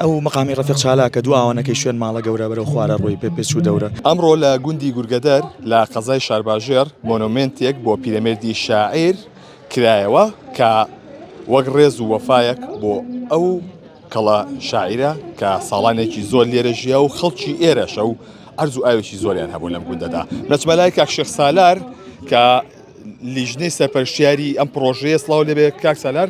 ئەو مەقامی ڕەفیق چالاک کە دواوانەکەی شوێن ماڵە گەورە بەرەو خوارە ڕۆی پێچوو دەورە. ئەمڕۆ لە گوندی گورگەدەر لە قەزای شارباژێر مۆنومنتێک بۆ پیرەمێردی شاعیر کرایەوە کە وەک ڕێز و وەفایەک بۆ ئەو کەڵە شاعیرە کە ساڵانێکی زۆر لێرە ژیا و خەڵکی ئێرەشە و ئەرز و ئاوێکی زۆریان هەبوو لەم گوندەدا. نەچمەلای کاک شێخ سالار کە لیژنەی سەرپەرشتیاری ئەم پرۆژەیە سڵاو لێبێ. کاک سالار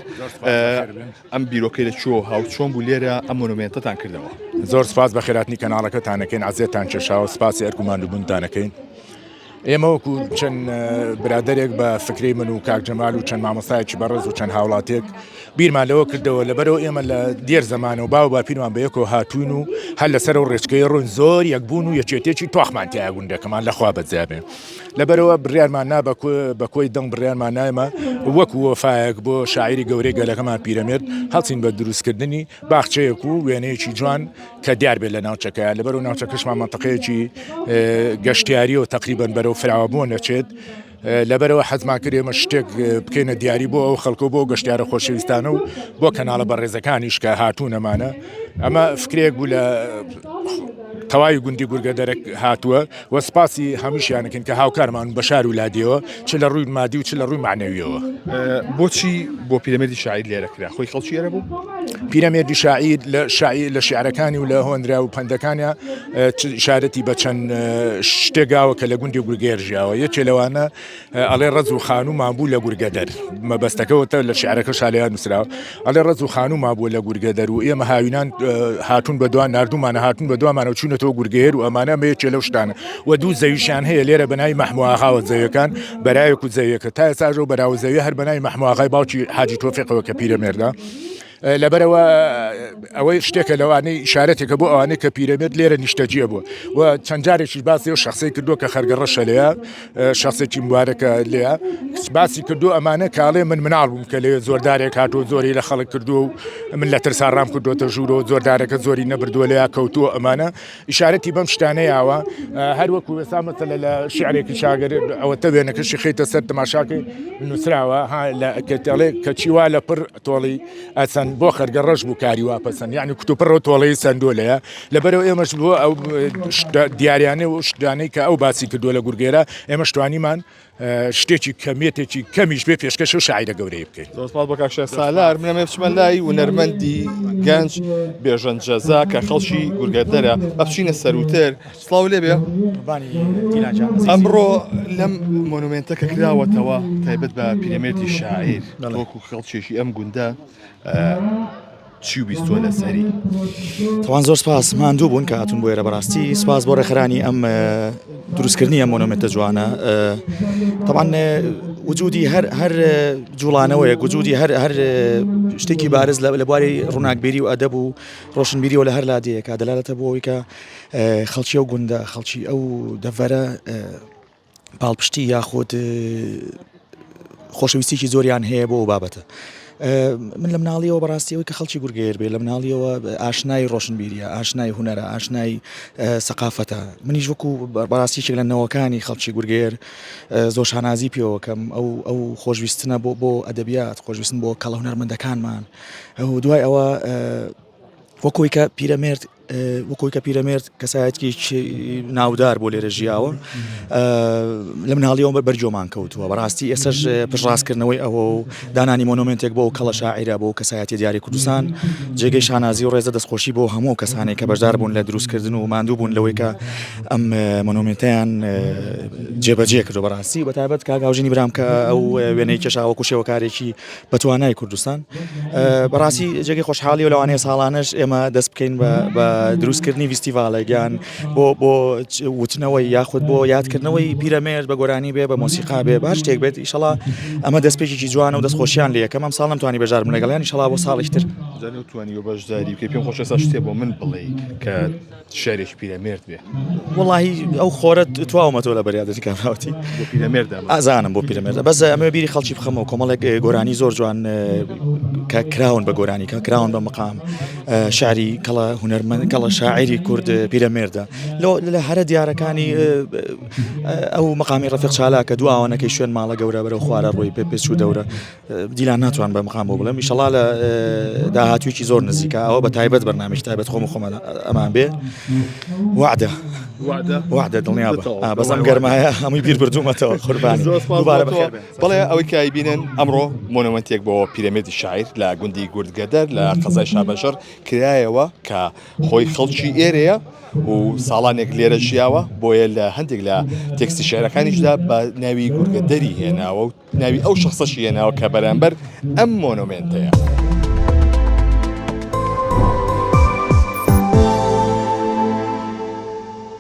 ئەم بیرۆکەی لەکوێوە هاوچۆن بوو لێرە ئەم مۆنومنتەتان کردەوە. زۆر سپاس بە خێراتنی کەناڵەکەتانەکەین، عەزیەتان چێشاوە، سپاسی ئەرکومان و بوونتانەکەین. ئێمە وەکو چەند برادێک بە فکری من و کاک جەمال و چەند مامۆستایەکی بەڕێز و چەند هاوڵاتێک بیرمان لەوە کردەوە لەبەرەوە ئێمە لە دێر زەمانە و باو باپیرمان بەیەکەوە هاتوون و هەر لەسەر و ڕێچکەی ڕوون زۆر یەکبوون و یەکێتێکی تۆخمان تیا گوندەکەمان لەخوا بەجێبێ. لەبەرەوە بڕیارمان نا بە کۆی دەنگ بڕیارمان نایمە وەکو وەفایەک بۆ شاعیری گەورەی گەلەکەمان پیرەمێرد هەڵچین بە دروستکردنی باخچەیەک و وێنەیەکی جوان کە دیار بێت لە ناوچەکەیە. لەبەرەوە ناوچەکەشمان مەنتەقەیەکی گەشتیاری و تەقریبەن بەرەو فراوەبوون دەچێت. لەبەرەوە حەزمان کرد ئێمە شتێک بکەینە دیاری بۆ ئەو خەڵکۆ بۆ گەشتیارە خۆشەویستانە و بۆ کەناڵە بەڕێزەکانیش کە هاتوونەمانە. ئەمە فکرێک بوو لە تەواوی گوندی گورگەدەرێک هاتووە و سپاسی هەمووشیانەکەین کە هاوکارمان بە شار ولادیەوە چ لە ڕووی مادی و چ لە ڕووی معنەویەوە. بۆچی بۆ پیرەمێردی شاعیر لێرە کرا؟ خۆی خەڵکی ئێرە بوو؟ پیرەمێردی شاعیر لە شیعرەکانی و لە هۆندرا و پەندەکانە شارەتی بە چەند شتێکاوە کە لە گوندی گورگێر ژیاوە. یەکێ لەوانە ئەڵێ ڕەز و خانوومان بوو لە گورگەدەر، مەبەستەکەوتە لە شیعرەکە شالیان نووسراوە. ئەڵێ ڕەز و خانوومان بووە لە گورگەدەر و ئێمە هاوینان هاتوون بە دوان نردومانە هاتوون بە دوامانە و چوونەتەوە گورگێر و ئەمانە مەیەکێ لەو شتانە و دوو زەویشیان هەیە لێرە بەناوی مەحموو زەویەکان بەرایەک و زەویەکە تا ئێستا و بەراو زەویە هەر بەناوی مەحموو ئاغای باوکی حاجی تۆفیقەوە کە پیرەمێردە. لەبەرەوە ئەوەی شتێکە لەوانەی شارەتێکە بۆ ئەوانەی کە پیرەمێرد لێرە نیشتەجیە بووە و چەند جارێکی باسی و شخصی کردووە کە خەرگەڕەشە لێە شخصێکی مبارەکە لێە باسی کردو ئەمانە کاڵێ من مناڵ بووم کە لێ زۆردارێک هاتووە زۆری لە خەڵک کردو و من لە ترسا ڕام کردوتە ژوورەوە زۆردارەکە زۆری نەبردووە لێیا کەوتووە. ئەمانە ئیشارەتی بەم شتانەیەوە هەروەکو ئێستا مەسەلە لە شیعرێکی شاگەر ئەوە تەوێنەکەشی خەیتە سەر تەماشاکەی نووسراوە کەتەڵێ کە چیوا لە پڕ تۆڵی ئەسەن بۆ خەرگەڕەش بوو کاری واپەسەن یعنی کتوپڕەوە تۆڵەی سندۆلەیە. لەبەرەوە ئێمەش بۆ ئەو دیاریانە و شتانەی کە ئەو باسی کردووە لە گورگێرە ئێمە شتوانیمان شتێکی کەمیێتێکی کەمیش بێ پێشکەش و شاعیرە گەورەی بکەین. زۆرسپاس بۆ کاک شێخ سالار. منەمێ بچمە لای هونەرمەندی گەنج بێژەن جەزا کە خەڵکی گورگەدەرە بەچینە سەروتر. سڵاو لێبێ. ئەمڕۆ لەم مۆنومنتەکە کراوەتەوە تایبەت بە پیرەمێردی شاعیر وەکو خەڵکێکی ئەم گوندە چی بیستوە لەسەری؟ تەوان زۆر سپاس ماندوو بوون کە هاتوون بۆ ئێرە. بەڕاستی سپاس بۆ ڕێکخراوی ئەم دروستکردنی ئەم مۆنومنتە جوانە. طبعاً وجودی هەر جوڵانەوەیە وجودی هەر شتێکی بارز لە بواری ڕووناکبیری و ئەدەب و ڕۆشنبیریەوە لە هەر لادەیەکە دەلالەتە بۆ ئەوەی کە خەڵکی ئەو گوندە خەڵکی ئەو دەڤەرە باڵپشتی یاخود خۆشەویستیی زۆریان هەیە بۆ ئەو بابەتە. من لە مناڵیەوە بەڕاستیەوەی کە خەڵکی گورگێر بێ لە مناڵیەوە ئاشنای ڕۆشنبیریە، ئاشنای هونەرە، ئاشنای سەقافەتە. منیش وەکو بەڕاستیێک لە نەوەکانی خەڵکی گورگێر زۆر شانازی پێوەکەم ئەو خۆشویستنە بۆ ئەدەبیات، خۆشویستن بۆ کەڵە هونەرمەندەکانمان. دوای ئەوە وەکۆی کە پیرەمێرد کەسایەتێکی ناودار بۆ لێرە ژیاوە لە مناڵیەوە بەرجۆمان کەوتووە. بەڕاستی ئێسەش پشڕاستکردنەوەی ئەوە و دانانی مۆنومنتێک بۆ کەڵە شاعیرە بۆ کەسایەتی دیاری کوردستان جێگەی شانازی و ڕێزە دەستخۆشی بۆ هەموو کەسانێک کە بەشدار بوون لە دروستکردن و ماندوو بوون لەوەی کە ئەم مۆنومنتیان جێبەجێ کردو. بەڕاستی بەتایبەت کاگاوژنی برام کە ئەو وێنەی کێشاوە کوشێوەکارێکی بەتوانای کوردستان بەڕاستی جێگەی خۆشحاڵی و لەوانەیە ساڵانەش ئێمە دەست بکەین بە دروستکردنی فیستیڤالێکیان بۆ وتنەوەی یاخود بۆ یادکردنەوەی پیرەمێرد بە گۆرانی بێ بە مۆسیقا بێ باش شتێک بێت. ئیشەڵا ئەمە دەستپێکێکی جوانە و دەستخۆشیان لە یەکەم ئەم ساڵ نەمتوانی بەژار بم لەگەڵیان ئیشەڵا بۆ ساڵێکی تر توانی و بەشداری بکەی. پێم خۆش ئێستا شتێ بۆ من بڵێ کە شارێکی پیرەمێرد بێ. وەڵاهی ئەو خۆرە تواومەتەوە لە بەریادەتی کامراوەتی بۆ پیرەمێردە ئازانم بۆ پیرەمێردە بەس ئەمە بیری خەڵکی بخەمەوە کۆمەڵێک گۆرانی زۆر جوان کە کراون بە گۆرانی کە کراون بە مەقام شعری کەڵە هونەرمەند کەڵە شاعری کورد پیرەمێردە لە هەرە دیارەکانی ئەو مەقامی ڕەفیق چالاکە دواوانەکەی شوێن ماڵە گەورە بەرەو خوارە ڕۆی پێچوو دەورە دیلان ناتوان بە مقام بۆ بڵێم ئینشەڵا لە داهاتوویکی زۆر نزیکە ئەوە بە تایبەت بەرنامێکی تایبەت خۆمە ئەمان بێ وعدە دڵنیابە بەسەم گەرمایە هەمووی بیر بردوومەتەوە قوربانی دووبارە بەخێر بەڵێ ئەوەی کە بینن ئەمڕۆ مۆنومنتێک بۆ پیرەمێردی شاعیر لە گوندی گوردگەدەر لە قەزای شابەشەر کرایەوە کە خۆی خەڵکی ئێرەیە و ساڵانێک لێرە ژیاوە بۆیە لە هەندێک لە تێکستی شێعرەکانیشدا بە ناوی گورگەدەری هێناوە و ناوی ئەو شخصەشی هێناوە کە بەرامبەر ئەم مۆنومنتەیە.